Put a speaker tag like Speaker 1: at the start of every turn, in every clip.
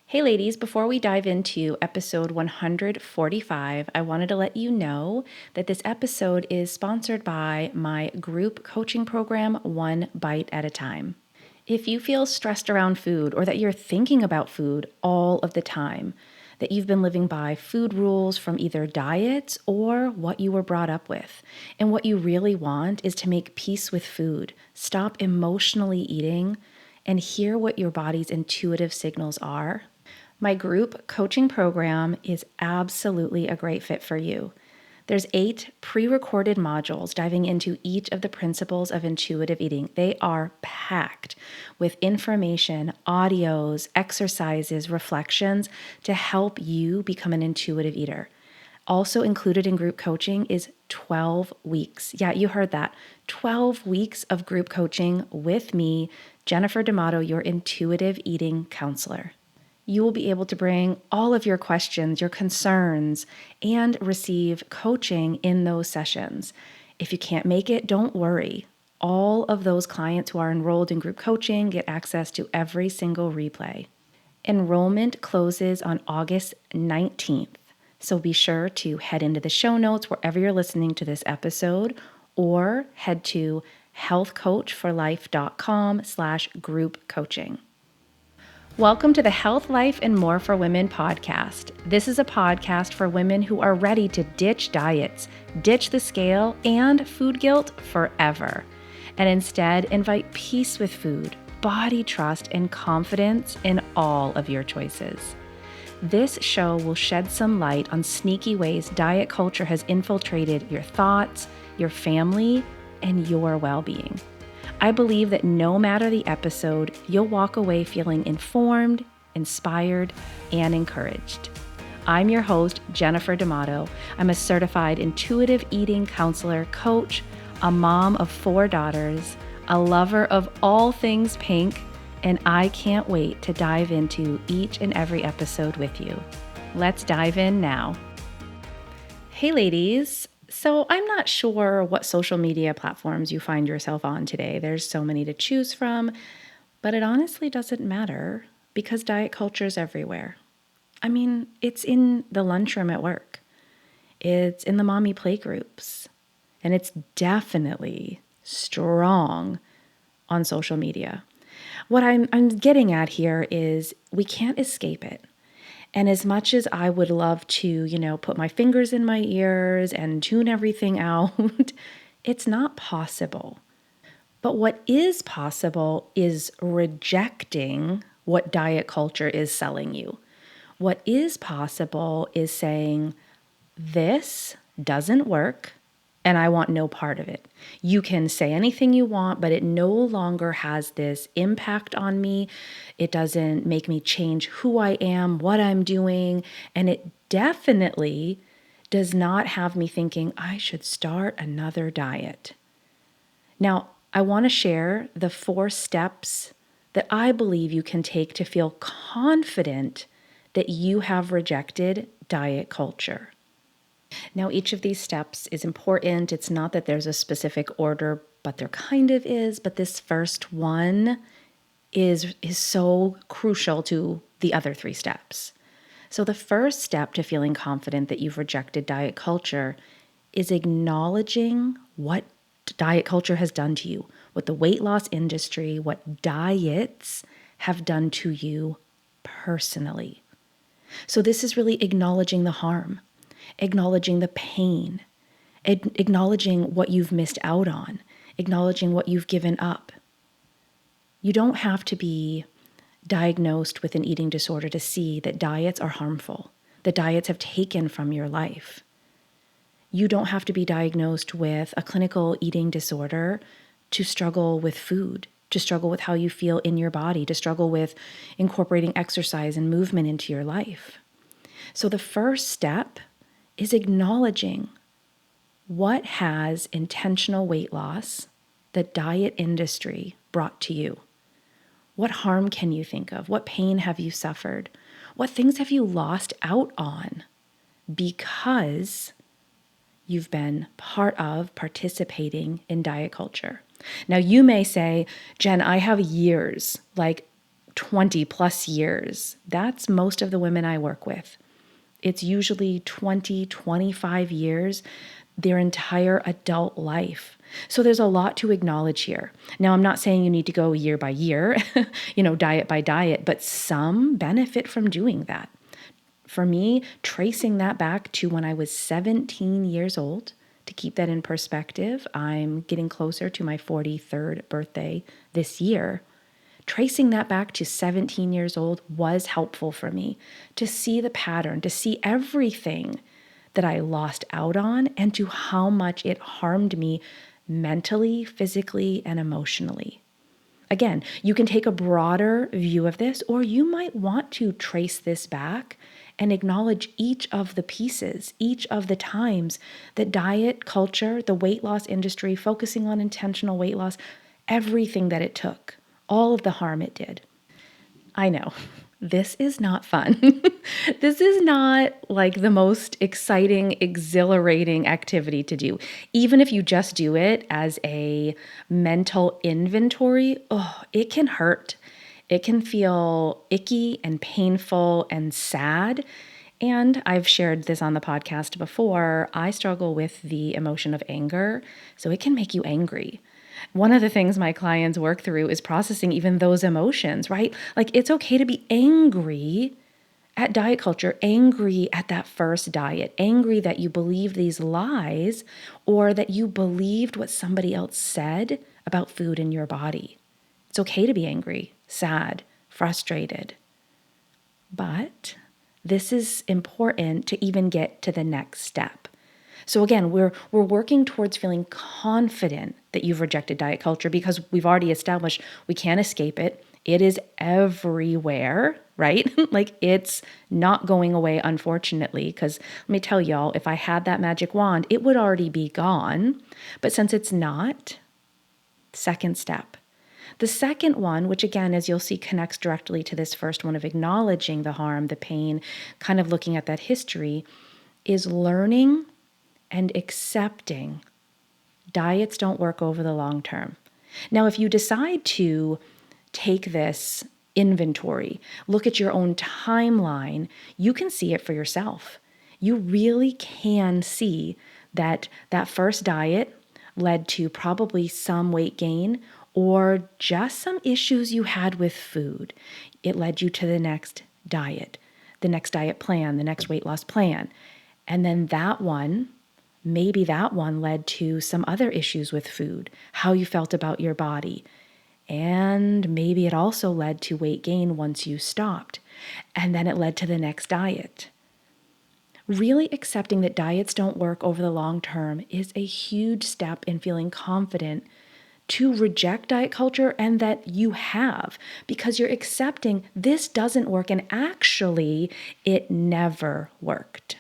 Speaker 1: Hey ladies, before we dive into episode 145, I wanted to let you know that this episode is sponsored by my group coaching program, One Bite at a Time. If you feel stressed around food or that you're thinking about food all of the time, that you've been living by food rules from either diets or what you were brought up with, and what you really want is to make peace with food, stop emotionally eating, and hear what your body's intuitive signals are, my group coaching program is absolutely a great fit for you. There's 8 pre-recorded modules diving into each of the principles of intuitive eating. They are packed with information, audios, exercises, reflections to help you become an intuitive eater. Also included in group coaching is 12 weeks. Yeah, you heard that. 12 weeks of group coaching with me, Jennifer D'Amato, your intuitive eating counselor. You will be able to bring all of your questions, your concerns, and receive coaching in those sessions. If you can't make it, don't worry. All of those clients who are enrolled in group coaching get access to every single replay. Enrollment closes on August 19th, so be sure to head into the show notes wherever you're listening to this episode or head to healthcoachforlife.com/group coaching. Welcome to the Health, Life, and More for Women podcast. This is a podcast for women who are ready to ditch diets, ditch the scale, and food guilt forever, and instead invite peace with food, body trust, and confidence in all of your choices. This show will shed some light on sneaky ways diet culture has infiltrated your thoughts, your family, and your well-being. I believe that no matter the episode, you'll walk away feeling informed, inspired, and encouraged. I'm your host, Jennifer D'Amato. I'm a certified intuitive eating counselor, coach, a mom of 4 daughters, a lover of all things pink, and I can't wait to dive into each and every episode with you. Let's dive in now. Hey ladies. So I'm not sure what social media platforms you find yourself on today. There's so many to choose from, but it honestly doesn't matter because diet culture is everywhere. I mean, it's in the lunchroom at work. It's in the mommy play groups, and it's definitely strong on social media. What I'm getting at here is we can't escape it. And as much as I would love to, put my fingers in my ears and tune everything out, it's not possible. But what is possible is rejecting what diet culture is selling you. What is possible is saying, this doesn't work, and I want no part of it. You can say anything you want, but it no longer has this impact on me. It doesn't make me change who I am, what I'm doing, and it definitely does not have me thinking I should start another diet. Now, I want to share the 4 steps that I believe you can take to feel confident that you have rejected diet culture. Now, each of these steps is important. It's not that there's a specific order, but there kind of is. But this first one is so crucial to the other 3 steps. So the first step to feeling confident that you've rejected diet culture is acknowledging what diet culture has done to you, what the weight loss industry, what diets have done to you personally. So this is really acknowledging the harm, acknowledging the pain, acknowledging what you've missed out on, acknowledging what you've given up. You don't have to be diagnosed with an eating disorder to see that diets are harmful, that diets have taken from your life. You don't have to be diagnosed with a clinical eating disorder to struggle with food, to struggle with how you feel in your body, to struggle with incorporating exercise and movement into your life. So the first step is acknowledging what has intentional weight loss, the diet industry, brought to you. What harm can you think of? What pain have you suffered? What things have you lost out on because you've been part of participating in diet culture? Now, you may say, Jen, I have years, like 20 plus years. That's most of the women I work with. It's usually 20, 25 years, their entire adult life. So there's a lot to acknowledge here. Now, I'm not saying you need to go year by year, diet by diet, but some benefit from doing that. For me, tracing that back to when I was 17 years old, to keep that in perspective, I'm getting closer to my 43rd birthday this year. Tracing that back to 17 years old was helpful for me to see the pattern, to see everything that I lost out on and to how much it harmed me mentally, physically, and emotionally. Again, you can take a broader view of this, or you might want to trace this back and acknowledge each of the pieces, each of the times that diet culture, the weight loss industry, focusing on intentional weight loss, everything that it took, all of the harm it did. I know. This is not fun. This is not like the most exciting, exhilarating activity to do. Even if you just do it as a mental inventory, it can hurt. It can feel icky and painful and sad. And I've shared this on the podcast before. I struggle with the emotion of anger, so it can make you angry. One of the things my clients work through is processing even those emotions, right? Like it's okay to be angry at diet culture, angry at that first diet, angry that you believed these lies or that you believed what somebody else said about food in your body. It's okay to be angry, sad, frustrated. But this is important to even get to the next step. So again, we're working towards feeling confident that you've rejected diet culture because we've already established we can't escape it. It is everywhere, right? Like it's not going away, unfortunately, because let me tell y'all, if I had that magic wand, it would already be gone. But since it's not, second step. The second one, which again, as you'll see, connects directly to this first one of acknowledging the harm, the pain, kind of looking at that history, is learning and accepting diets don't work over the long term. Now, if you decide to take this inventory, look at your own timeline, you can see it for yourself. You really can see that that first diet led to probably some weight gain or just some issues you had with food. It led you to the next diet plan, the next weight loss plan. And then maybe that one led to some other issues with food, how you felt about your body. And maybe it also led to weight gain once you stopped. And then it led to the next diet. Really accepting that diets don't work over the long term is a huge step in feeling confident to reject diet culture and that you have, because you're accepting this doesn't work and actually it never worked.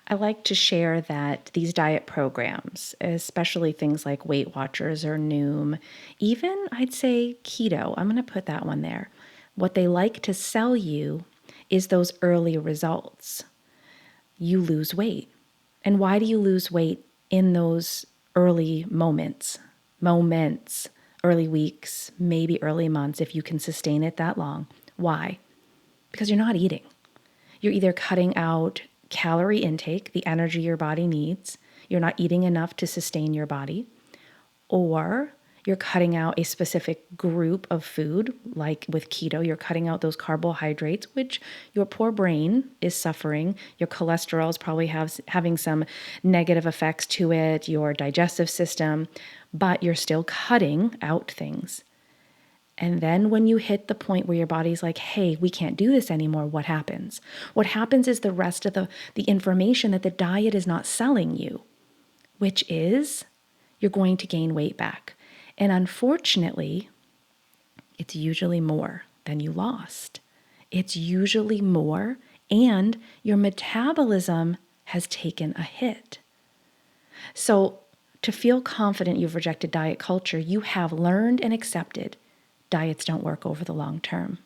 Speaker 1: I like to share that these diet programs, especially things like Weight Watchers or Noom, even I'd say keto, I'm going to put that one there. What they like to sell you is those early results. You lose weight. And why do you lose weight in those early moments, early weeks, maybe early months, if you can sustain it that long? Why? Because you're not eating. You're either cutting out calorie intake, the energy your body needs, you're not eating enough to sustain your body, or you're cutting out a specific group of food, like with keto, you're cutting out those carbohydrates, which your poor brain is suffering. Your cholesterol is probably having some negative effects to it, your digestive system, but you're still cutting out things. And then when you hit the point where your body's like, hey, we can't do this anymore, what happens? What happens is the rest of the information that the diet is not selling you, which is you're going to gain weight back. And unfortunately, it's usually more than you lost. It's usually more, and your metabolism has taken a hit. So to feel confident you've rejected diet culture, you have learned and accepted diets don't work over the long term.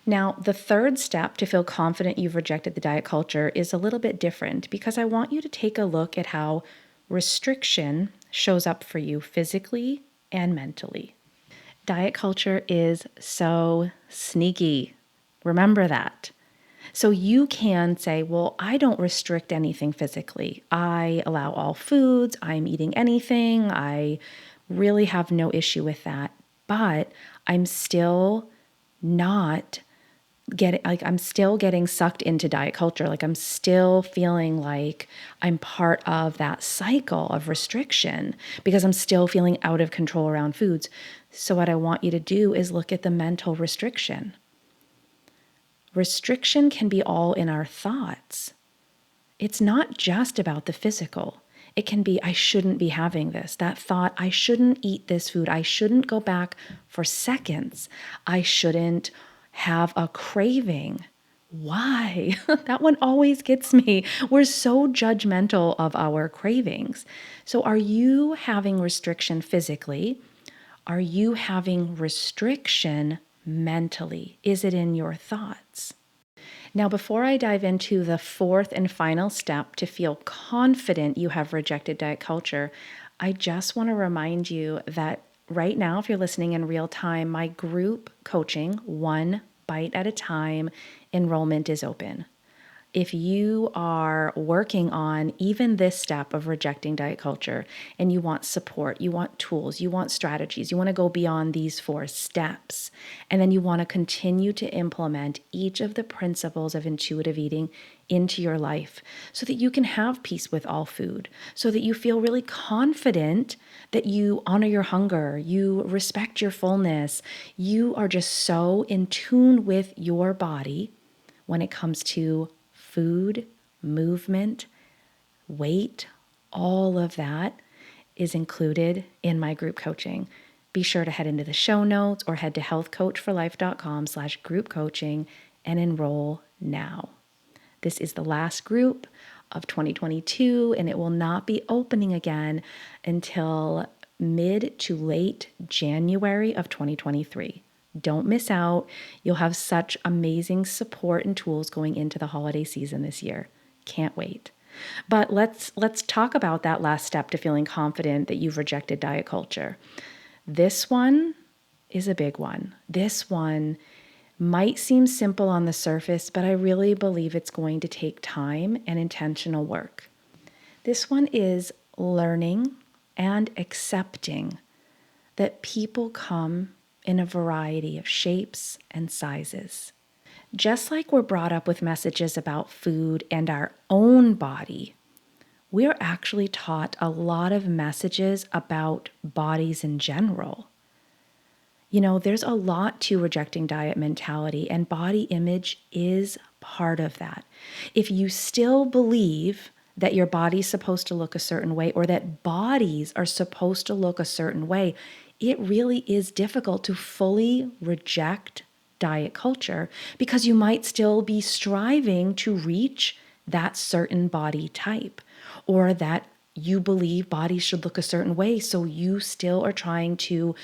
Speaker 1: Now, the third step to feel confident you've rejected the diet culture is a little bit different because I want you to take a look at how restriction shows up for you physically and mentally. Diet culture is so sneaky. Remember that. So you can say, well, I don't restrict anything physically. I allow all foods. I'm eating anything. I really have no issue with that. But I'm still not I'm still getting sucked into diet culture. Like I'm still feeling like I'm part of that cycle of restriction because I'm still feeling out of control around foods. So what I want you to do is look at the mental restriction. Restriction can be all in our thoughts. It's not just about the physical. It can be, I shouldn't be having this. That thought, I shouldn't eat this food. I shouldn't go back for seconds. I shouldn't have a craving. Why? That one always gets me. We're so judgmental of our cravings. So, are you having restriction physically? Are you having restriction mentally? Is it in your thoughts? Now, before I dive into the fourth and final step to feel confident you have rejected diet culture, I just want to remind you that right now, if you're listening in real time, my group coaching, One Bite at a Time, enrollment is open. If you are working on even this step of rejecting diet culture and you want support, you want tools, you want strategies, you want to go beyond these 4 steps, and then you want to continue to implement each of the principles of intuitive eating into your life so that you can have peace with all food, so that you feel really confident that you honor your hunger, you respect your fullness, you are just so in tune with your body when it comes to food, movement, weight, all of that is included in my group coaching. Be sure to head into the show notes or head to healthcoachforlife.com/group coaching and enroll now. This is the last group of 2022, and it will not be opening again until mid to late January of 2023. Don't miss out. You'll have such amazing support and tools going into the holiday season this year. Can't wait. But let's talk about that last step to feeling confident that you've rejected diet culture. This one is a big one. This one might seem simple on the surface, but I really believe it's going to take time and intentional work. This one is learning and accepting that people come in a variety of shapes and sizes. Just like we're brought up with messages about food and our own body, we're actually taught a lot of messages about bodies in general. You know, there's a lot to rejecting diet mentality, and body image is part of that. If you still believe that your body's supposed to look a certain way or that bodies are supposed to look a certain way, it really is difficult to fully reject diet culture because you might still be striving to reach that certain body type or that you believe bodies should look a certain way. So you still are trying to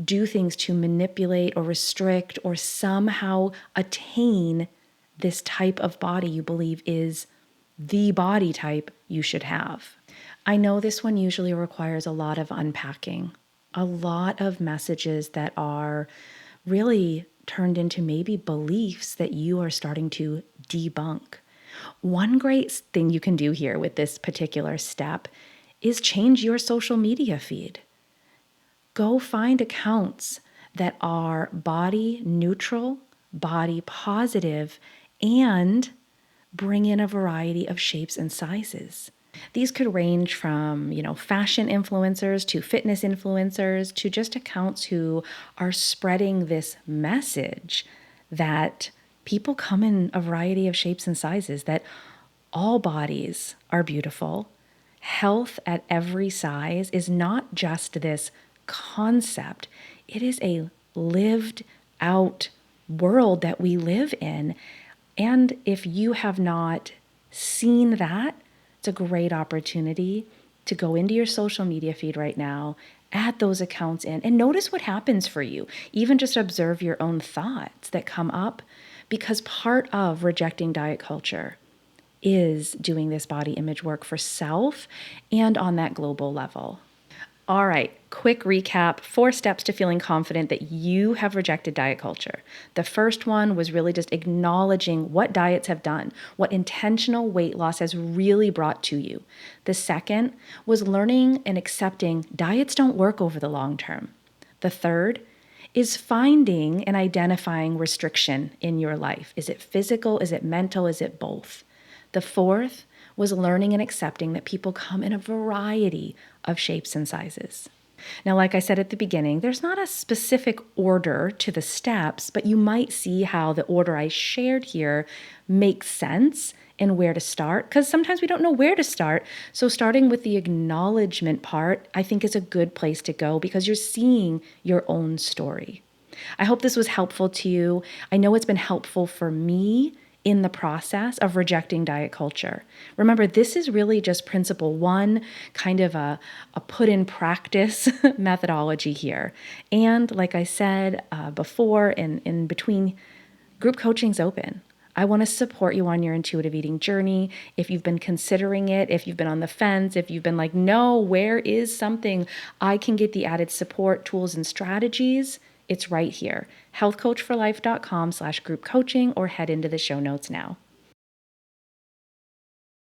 Speaker 1: do things to manipulate or restrict or somehow attain this type of body you believe is the body type you should have. I know this one usually requires a lot of unpacking, a lot of messages that are really turned into maybe beliefs that you are starting to debunk. One great thing you can do here with this particular step is change your social media feed. Go find accounts that are body neutral, body positive, and bring in a variety of shapes and sizes. These could range from, fashion influencers to fitness influencers to just accounts who are spreading this message that people come in a variety of shapes and sizes, that all bodies are beautiful. Health at every size is not just this concept, it is a lived out world that we live in. And if you have not seen that, it's a great opportunity to go into your social media feed right now, add those accounts in, and notice what happens for you. Even just observe your own thoughts that come up, because part of rejecting diet culture is doing this body image work for self and on that global level. All right, quick recap, 4 steps to feeling confident that you have rejected diet culture. The first one was really just acknowledging what diets have done, what intentional weight loss has really brought to you. The second was learning and accepting diets don't work over the long term. The third is finding and identifying restriction in your life. Is it physical? Is it mental? Is it both? The fourth was learning and accepting that people come in a variety of shapes and sizes. Now, like I said at the beginning, there's not a specific order to the steps, but you might see how the order I shared here makes sense and where to start, because sometimes we don't know where to start. So starting with the acknowledgement part, I think is a good place to go because you're seeing your own story. I hope this was helpful to you. I know it's been helpful for me in the process of rejecting diet culture. Remember, this is really just principle 1, kind of a put in practice methodology here. And like I said before, in between, group coaching's open. I want to support you on your intuitive eating journey. If you've been considering it, if you've been on the fence, if you've been like, no, where is something I can get the added support, tools, and strategies, it's right here. healthcoachforlife.com/group coaching, or head into the show notes now.